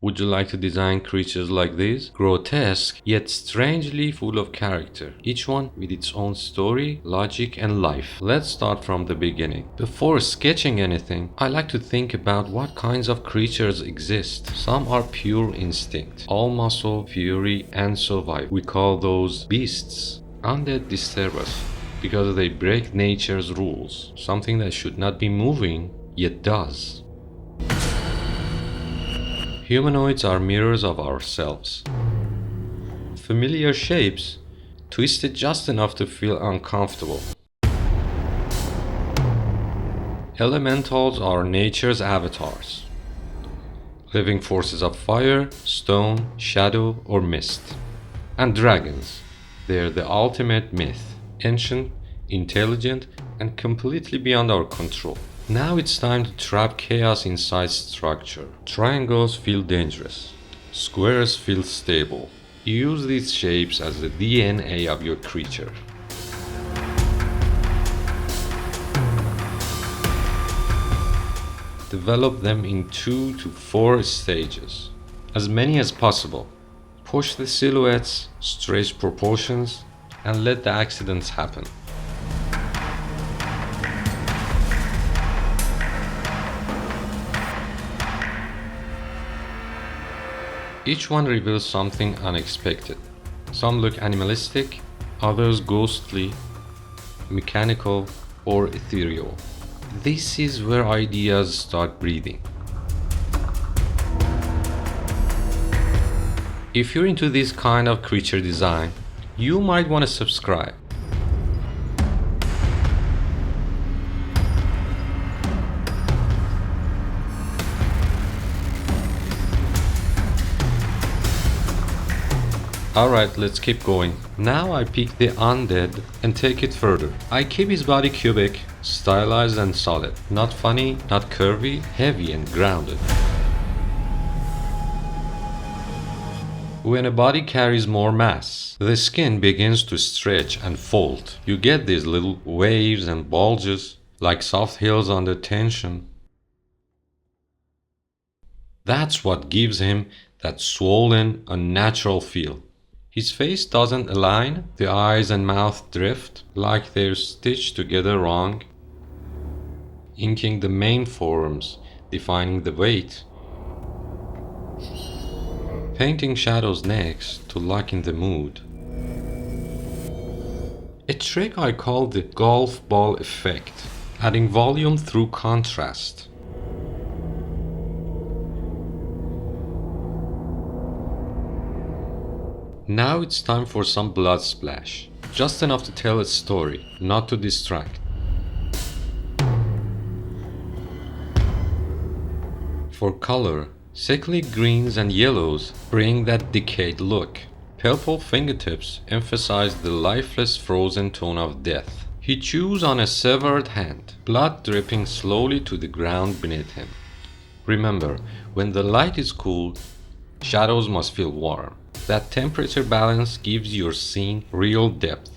Would you like to design creatures like these? Grotesque, yet strangely full of character, each one with its own story, logic, and life. Let's start from the beginning. Before sketching anything, I like to think about what kinds of creatures exist. Some are pure instinct, all muscle, fury, and survival. We call those beasts. Undead disturb us because they break nature's rules, something that should not be moving, yet does. Humanoids are mirrors of ourselves. Familiar shapes, twisted just enough to feel uncomfortable. Elementals are nature's avatars, living forces of fire, stone, shadow, or mist. And dragons, they're the ultimate myth, ancient, intelligent, and completely beyond our control. Now it's time to trap chaos inside structure. Triangles feel dangerous. Squares feel stable. Use these shapes as the DNA of your creature. Develop them in 2 to 4 stages, as many as possible. Push the silhouettes, stretch proportions, and let the accidents happen. Each one reveals something unexpected. Some look animalistic, others ghostly, mechanical, or ethereal. This is where ideas start breathing. If you're into this kind of creature design, you might want to subscribe. Alright, let's keep going. Now I pick the Undead and take it further. I keep his body cubic, stylized and solid. Not funny, not curvy, heavy and grounded. When a body carries more mass, the skin begins to stretch and fold. You get these little waves and bulges, like soft hills under tension. That's what gives him that swollen, unnatural feel. His face doesn't align, the eyes and mouth drift, like they're stitched together wrong, inking the main forms, defining the weight. Painting shadows next to lock in the mood. A trick I call the golf ball effect, adding volume through contrast. Now it's time for some blood splash, just enough to tell a story, not to distract. For color, sickly greens and yellows bring that decayed look. Purple fingertips emphasize the lifeless frozen tone of death. He chews on a severed hand, blood dripping slowly to the ground beneath him. Remember, when the light is cool, shadows must feel warm. That temperature balance gives your scene real depth.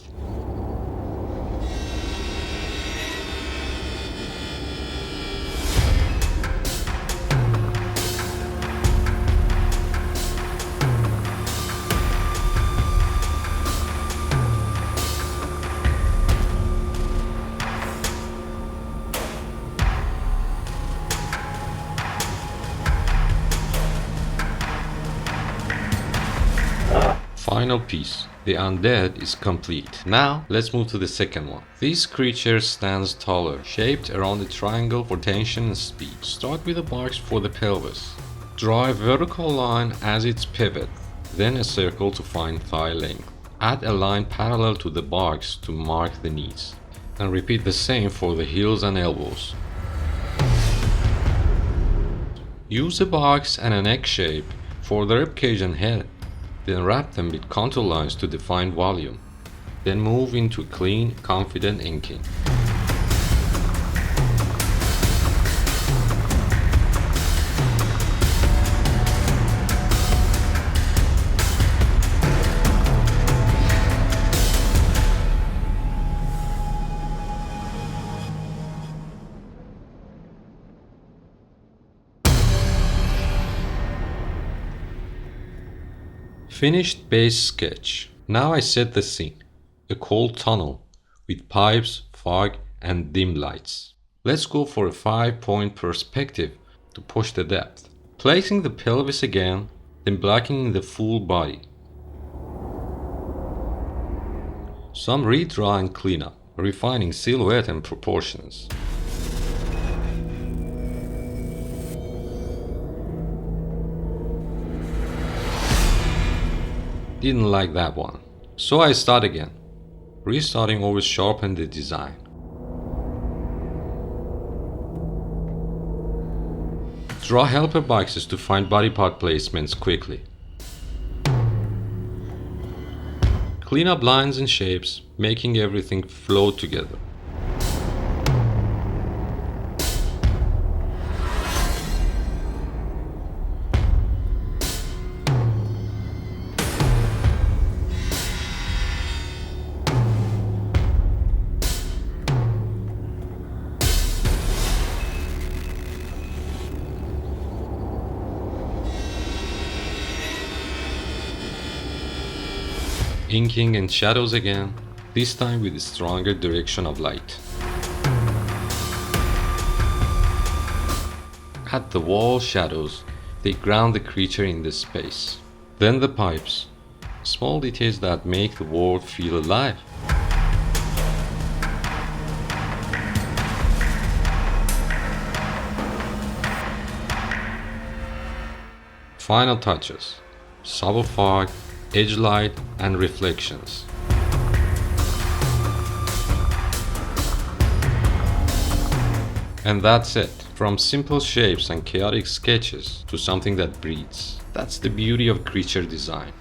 Final piece. The Undead is complete. Now, let's move to the second one. This creature stands taller, shaped around a triangle for tension and speed. Start with a box for the pelvis. Draw a vertical line as its pivot, then a circle to find thigh length. Add a line parallel to the box to mark the knees. And repeat the same for the heels and elbows. Use a box and an egg shape for the ribcage and head. Then wrap them with contour lines to define volume. Then move into clean, confident inking. Finished base sketch. Now I set the scene. A cold tunnel with pipes, fog, and dim lights. Let's go for a 5-point perspective to push the depth. Placing the pelvis again, then blocking the full body. Some redraw and cleanup, refining silhouette and proportions. Didn't like that one, so I start again. Restarting always sharpened the design. Draw helper boxes to find body part placements quickly. Clean up lines and shapes, making everything flow together. Inking and shadows again, this time with a stronger direction of light. At the wall shadows, they ground the creature in this space. Then the pipes, small details that make the world feel alive. Final touches, subtle fog, edge light, and reflections. And that's it. From simple shapes and chaotic sketches to something that breathes. That's the beauty of creature design.